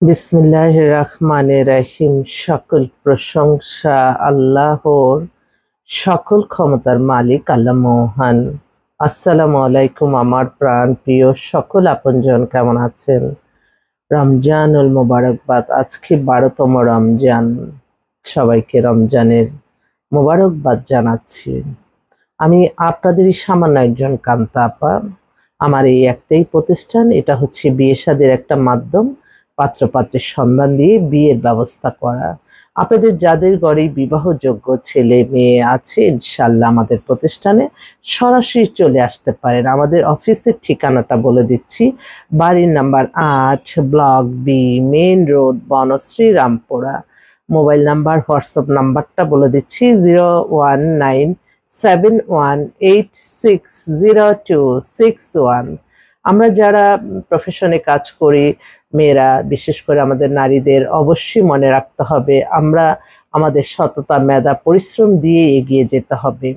বিসমিল্লাহির রহমানির রহিম। সকল প্রশংসা আল্লাহর, সকল ক্ষমতার মালিক আল্লাহ মহান। আসসালামু আলাইকুম আমার প্রাণ প্রিয় সকল আপনজন, কেমন আছেন? রমজানুল মোবারকবাদ। আজকে 12তম রমজান। সবাইকে রমজানের মোবারকবাদ জানাচ্ছি। আমি আপনাদেরই সামান্য একজন কান্তা আপা। আমার এই একটাই প্রতিষ্ঠান, এটা হচ্ছে বিয়ে শাদীর একটা মাধ্যম, পাত্রপাত্রের সন্ধান দিয়ে বিয়ের ব্যবস্থা করা। আপনাদের যাদের ঘরে বিবাহযোগ্য ছেলে মেয়ে আছে, ইনশাল্লাহ আমাদের প্রতিষ্ঠানে সরাসরি চলে আসতে পারেন। আমাদের অফিসের ঠিকানাটা বলে দিচ্ছি। বাড়ির number 8, block B, main road, Banasree, Rampura. Mobile number, WhatsApp নাম্বারটা বলে দিচ্ছি 01971860261। আমরা যারা প্রফেশনে কাজ করি, মেয়েরা বিশেষ করে আমাদের নারীদের অবশ্যই মনে রাখতে হবে, আমরা আমাদের সততা, মেধা, পরিশ্রম দিয়ে এগিয়ে যেতে হবে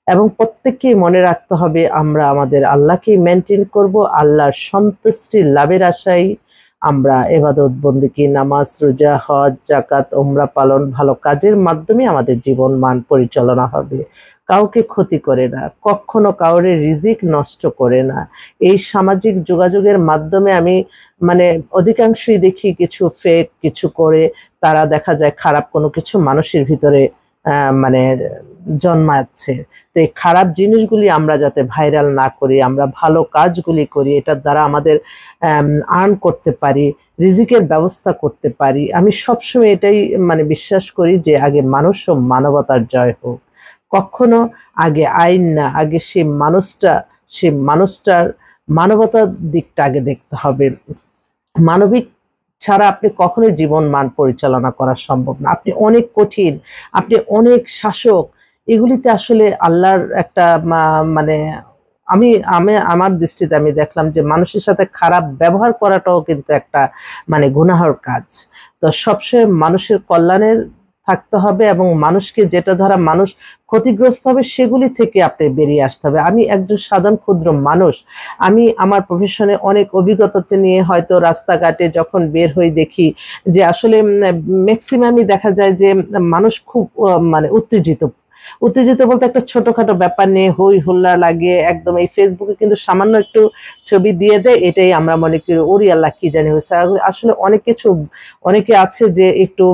এবং প্রত্যেককেই মনে রাখতে হবে আমরা আমাদের আল্লাহকেই মেনটেন করব। আল্লাহর সন্তুষ্টি লাভের আশায় আমরা ইবাদত, বন্দেগী, নামাজ, রোজা, হজ, যাকাত, উমরা পালন, ভালো কাজের মাধ্যমে আমাদের জীবন মান পরিচালনা হবে। কাউকে ক্ষতি করে না, কখনো কাউরে রিজিক নষ্ট করে না। এই সামাজিক যোগাযোগের মাধ্যমে আমি অধিকাংশই দেখি কিছু ফেক কিছু করে তারা দেখা যায় খারাপ কোনো কিছু মানুষের ভিতরে মানে জন্মাচ্ছে। তো এই খারাপ জিনিসগুলি আমরা যাতে ভাইরাল না করি, আমরা ভালো কাজগুলি করি, এটার দ্বারা আমাদের আর্ন করতে পারি, রিজিকের ব্যবস্থা করতে পারি। আমি সবসময় এটাই বিশ্বাস করি যে আগে মানুষ ও মানবতার জয় হোক। কখনো আগে আইন না, আগে সেই মানুষটার মানবতার দিকটা আগে দেখতে হবে। মানবিক ছাড়া আপনি কখনোই জীবন মান পরিচালনা করা সম্ভব না। আপনি অনেক কঠিন, আপনি অনেক শাসক, এগুলিতে আসলে আল্লাহর একটা মানে আমি আমি আমার দৃষ্টিতে আমি দেখলাম যে মানুষের সাথে খারাপ ব্যবহার করাটাও কিন্তু একটা গুনাহর কাজ। তো সবসময় মানুষের কল্যাণের থাকতে হবে এবং মানুষকে যেটা দ্বারা মানুষ ক্ষতিগ্রস্ত হবে সেগুলি থেকে আপনি বেরিয়ে আসতে হবে। আমি একজন সাধারণ ক্ষুদ্র মানুষ, আমি আমার প্রফেশনে অনেক অভিজ্ঞতাতে নিয়ে হয়তো রাস্তাঘাটে যখন বের হই দেখি যে আসলে ম্যাক্সিমামই দেখা যায় যে মানুষ খুব উত্তেজিত বলতে একটা ছোটখাটো ব্যাপার নিয়ে হই হুল্লা লাগিয়ে একদম এই ফেসবুকে কিন্তু সামান্য একটু ছবি দিয়ে দেয়, এটাই আমরা মনে করি ওরে আল্লাহ কি জানি হয়েছে। আসলে অনেকে আছে যে একটু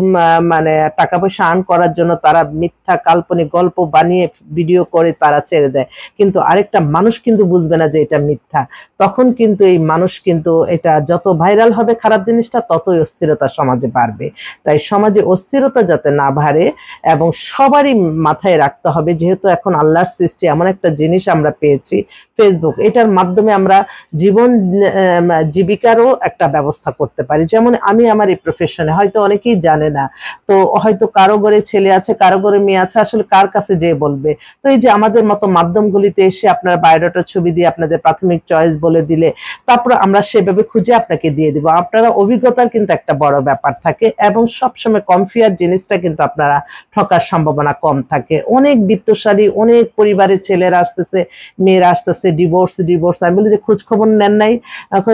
টাকা পয়সা আর্ন করার জন্য তারা মিথ্যা কাল্পনিক গল্প বানিয়ে ভিডিও করে তারা ছেড়ে দেয়, কিন্তু আরেকটা মানুষ কিন্তু বুঝবে না যে এটা মিথ্যা। তখন কিন্তু এই মানুষ কিন্তু এটা যত ভাইরাল হবে খারাপ জিনিসটা, ততই অস্থিরতা সমাজে বাড়বে। তাই সমাজে অস্থিরতা যাতে না বাড়ে এবং সবারই মাথায় রাখতে হবে, যেহেতু এখন আল্লাহর সৃষ্টি এমন একটা জিনিস আমরা পেয়েছি ফেসবুক, এটার মাধ্যমে আমরা জীবিকারও একটা ব্যবস্থা করতে পারি। যেমন আমি আমার এই প্রফেশনে, হয়তো অনেকেই জানে না, তো হয়তো কারো ঘরে ছেলে আছে, কারো ঘরে মেয়ে আছে, আসলে কার কাছে যেয়ে বলবে। তো এই যে আমাদের মতো মাধ্যমগুলিতে এসে আপনার বায়োডাটার ছবি দিয়ে আপনাদের প্রাথমিক চয়েস বলে দিলে তারপর আমরা সেভাবে খুঁজে আপনাকে দিয়ে দিব। আপনারা অভিজ্ঞতার কিন্তু একটা বড় ব্যাপার থাকে এবং সবসময় কমফিয়ার জিনিসটা কিন্তু আপনারা ঠকার সম্ভাবনা কম থাকে। অনেক বিত্তশালী অনেক পরিবারের ছেলেরা আসতেছে, মেয়েরা আসতেছে, ডিভোর্স। আমি বলি যে খোঁজ খবর নেন নাই?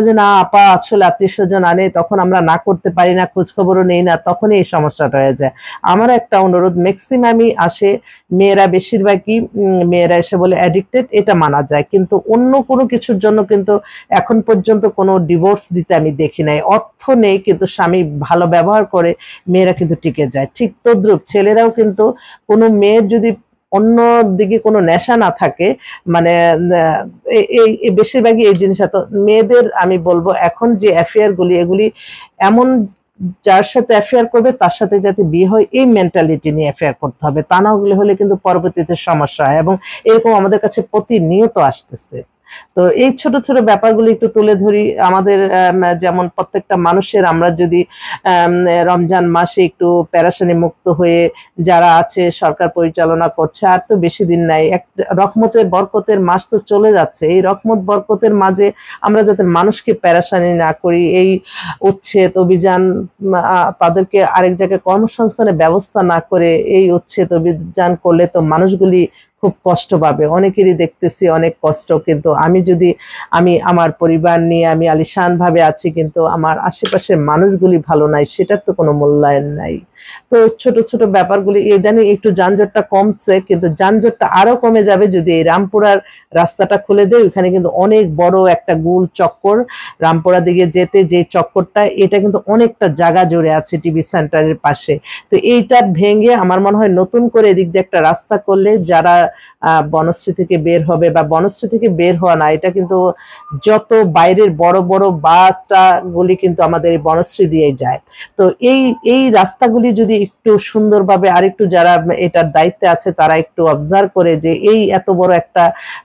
যে না আপা, আসলে আত্মীয় স্বজন আনে, তখন আমরা না করতে পারি না, খোঁজ খবরও নেই না, তখনই এই সমস্যাটা হয়ে যায়। আমার একটা অনুরোধ, ম্যাক্সিমামই আসে মেয়েরা, বেশিরভাগই মেয়েরা এসে বলে অ্যাডিক্টেড, এটা মানা যায়, কিন্তু অন্য কোনো কিছুর জন্য কিন্তু এখন পর্যন্ত কোনো ডিভোর্স দিতে আমি দেখি নাই। অর্থ নেই কিন্তু স্বামী ভালো ব্যবহার করে মেয়েরা কিন্তু টিকে যায়। ঠিক তদ্রুপ ছেলেরাও কিন্তু কোনো মেয়ের যদি অন্য দিকে কোনো নেশা না থাকে, এই বেশিরভাগই এই জিনিসটা। তো মেয়েদের আমি বলবো এখন যে অ্যাফেয়ারগুলি, এগুলি এমন যার সাথে অ্যাফেয়ার করবে তার সাথে যাতে বিয়ে হয় এই মেন্টালিটি নিয়ে অ্যাফেয়ার করতে হবে, তা না হলে কিন্তু পরবর্তীতে সমস্যা হয় এবং এরকম আমাদের কাছে প্রতিনিয়ত আসতেছে। তো এই ছোট ছোট ব্যাপারগুলো একটু তুলে ধরি। আমাদের যেমন প্রত্যেকটা মানুষের, আমরা যদি রমজান মাসে একটু প্যারাশানি মুক্ত হয়ে যারা আছে, সরকার পরিচালনা করছে, আর তো বেশি দিন নাই, এক রহমতের বরকতের মাস তো চলে যাচ্ছে। এই রহমত বরকতের মাঝে আমরা যাতে মানুষকে প্যারাশানি না করি, এই উচ্ছেদ অভিযান, তাদেরকে আরেক জায়গায় কর্মসংস্থানের ব্যবস্থা না করে এই উচ্ছেদ অভিযান করলে তো মানুষগুলি খুব কষ্ট পাবে। অনেকেরই দেখতেছি অনেক কষ্ট, কিন্তু আমি আমার পরিবার নিয়ে আমি আলিশানভাবে আছি, কিন্তু আমার আশেপাশের মানুষগুলি ভালো নাই, সেটার তো কোনো মূল্যায়ন নাই। তো ছোট ছোট ব্যাপারগুলি ইদানিং একটু যানজটটা কমছে, কিন্তু যানজটটা আরো কমে যাবে যদি এই রামপুরার রাস্তাটা খুলে দেয়। ওখানে কিন্তু অনেক বড় একটা গোল চক্কর, রামপুরা দিকে যেতে যে চক্করটা, এটা কিন্তু অনেকটা জায়গা জুড়ে আছে টিভি সেন্টারের পাশে। তো এইটা ভেঙে আমার মনে হয় নতুন করে এদিক দিয়ে একটা রাস্তা করলে যারা বনশ্রী থেকে বের হবে, বা বনশ্রী থেকে বের হওয়া না, এটা কিন্তু যত বাইরের বড় বড় বাসটা গুলি কিন্তু আমাদের এই বনশ্রী দিয়ে যায়। তো এই রাস্তাগুলি যদি একটু সুন্দরভাবে আরেকটু যারা এটার দায়িত্বে আছে তারা একটু অবজার্ভ করে, যে এই এত বড় একটা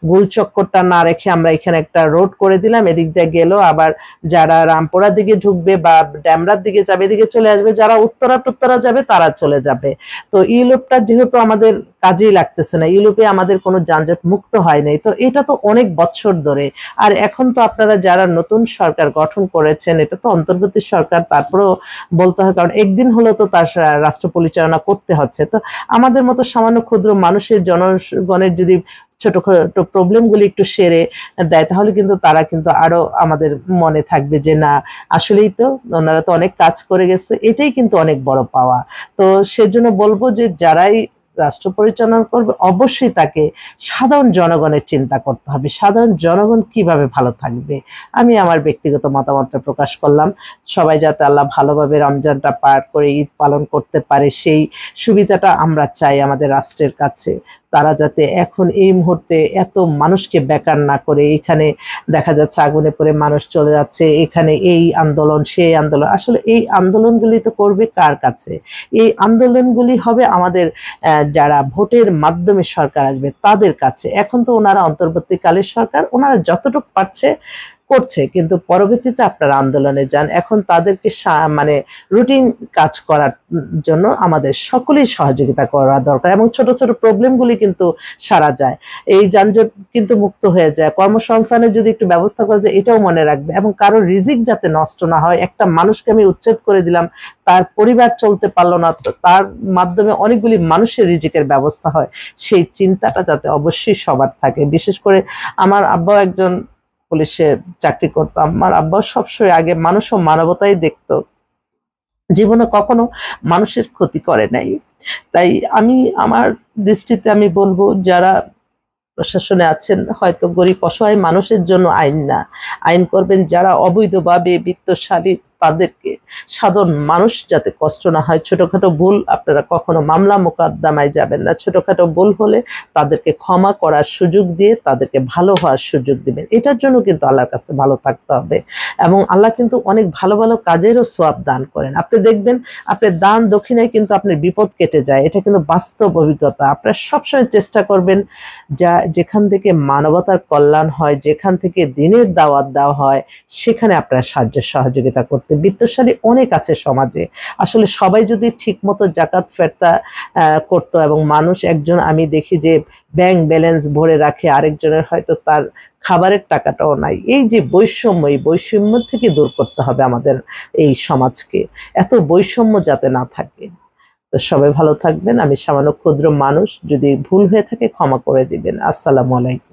গোল চক্করটা না রেখে আমরা এখানে একটা রোড করে দিলাম, এদিক দিয়ে গেল, আবার যারা রামপুরার দিকে ঢুকবে বা ড্যামরার দিকে যাবে এদিকে চলে আসবে, যারা উত্তরা যাবে তারা চলে যাবে। তো ইউরোপটা যেহেতু আমাদের কাজেই লাগতেছে না, ইউরোপে আমাদের কোনো যানজট মুক্ত হয় নাই, তো এটা তো অনেক বছর ধরে। আর এখন তো আপনারা যারা নতুন সরকার গঠন করেছেন, এটা তো অন্তর্বর্তী সরকার, তারপরেও বলতে হয়, কারণ একদিন হলো তো তার রাষ্ট্র পরিচালনা করতে হচ্ছে। তো আমাদের মতো সামান্য ক্ষুদ্র মানুষের জনগণের যদি ছোটখাটো প্রবলেমগুলি একটু সেরে দেয়, তাহলে কিন্তু তারা কিন্তু আরো আমাদের মনে থাকবে যে না, আসলেই তো ওনারা তো অনেক কাজ করে গেছে, এটাই কিন্তু অনেক বড় পাওয়া। তো সেজন্য বলবো যে যারাই রাষ্ট্র পরিচালনা করবে অবশ্যই তাকে সাধারণ জনগণের চিন্তা করতে হবে, সাধারণ জনগণ কিভাবে ভালো থাকবে। আমি আমার ব্যক্তিগত মতামতটা প্রকাশ করলাম। সবাই যাতে আল্লাহ ভালোভাবে রমজানটা পার করে ঈদ পালন করতে পারে, সেই সুবিধাটা আমরা চাই আমাদের রাষ্ট্রের কাছে। তারা যাতে এখন এই মুহূর্তে এত মানুষকে বেকার না করে, এখানে দেখা যাচ্ছে আগুনে পড়ে মানুষ চলে যাচ্ছে, এখানে এই আন্দোলন সেই আন্দোলন, আসলে এই আন্দোলনগুলি তো করবে কার কাছে? এই আন্দোলনগুলি হবে আমাদের যারা ভোটের মাধ্যমে সরকার আসবে তাদের কাছে। এখন তো ওনারা অন্তর্বর্তীকালের সরকার, ওনারা যতটুকু পারছে করছে, কিন্তু পরবর্তীতে আপনারা আন্দোলনে যান। এখন তাদেরকে মানে রুটিন কাজ করার জন্য আমাদের সকলেই সহযোগিতা করা দরকার, এবং ছোট ছোট প্রবলেমগুলি কিন্তু সারা যায়, এই যানজট কিন্তু মুক্ত হয়ে যায়। কর্মসংস্থানের যদি একটু ব্যবস্থা করা যায়, এটাও মনে রাখবে, এবং কারো রিজিক যাতে নষ্ট না হয়। একটা মানুষকে আমি উচ্ছেদ করে দিলাম, তার পরিবার চলতে পারলো না, তার মাধ্যমে অনেকগুলি মানুষের রিজিকের ব্যবস্থা হয়, সেই চিন্তাটা যাতে অবশ্যই সবার থাকে। বিশেষ করে আমার আব্বা একজন পুলিশে চাকরি করতো, আমার আব্বা সবসময় আগে মানুষ ও মানবতাই দেখতো, জীবনে কখনো মানুষের ক্ষতি করে নাই। তাই আমার দৃষ্টিতে আমি বলবো, যারা প্রশাসনে আছেন, হয়তো গরিব অসহায় মানুষের জন্য আইন না, আইন করবেন যারা অবৈধভাবে বিত্তশালী, তাদেরকে, সাধারণ মানুষ যাতে কষ্ট না হয়। ছোটখাটো ভুল আপনারা কখনো মামলা মোকদ্দমায় যাবেন না, ছোটখাটো ভুল হলে তাদেরকে ক্ষমা করার সুযোগ দিয়ে তাদেরকে ভালো হওয়ার সুযোগ দিবেন। এটার জন্য কিন্তু আল্লাহর কাছে ভালো থাকতে হবে, এবং আল্লাহ কিন্তু অনেক ভালো ভালো কাজেরও সওয়াব দান করেন। আপনি দেখবেন আপনার দান দক্ষিণায় কিন্তু আপনার বিপদ কেটে যায়, এটা কিন্তু বাস্তব অভিজ্ঞতা। আপনারা সবসময় চেষ্টা করবেন যেখান থেকে মানবতার কল্যাণ হয়, যেখান থেকে দিনের দাওয়াত দেওয়া হয়, সেখানে আপনারা সাহায্য সহযোগিতা করতে। বিত্তশালী অনেক আছে সমাজে, আসলে সবাই যদি ঠিক মতো জাকাত ফেরতা করতো, এবং মানুষ একজন আমি দেখি যে ব্যাংক ব্যালেন্স ভরে রাখে, আরেকজনের হয়তো তার খাবারের টাকাটাও নাই। এই যে বৈষম্য, এই বৈষম্য থেকে দূর করতে হবে আমাদের এই সমাজকে, এত বৈষম্য যাতে না থাকে। তো সবাই ভালো থাকবেন। আমি সামান্য ক্ষুদ্র মানুষ, যদি ভুল হয়ে থাকে ক্ষমা করে দিবেন। আসসালামু আলাইকুম।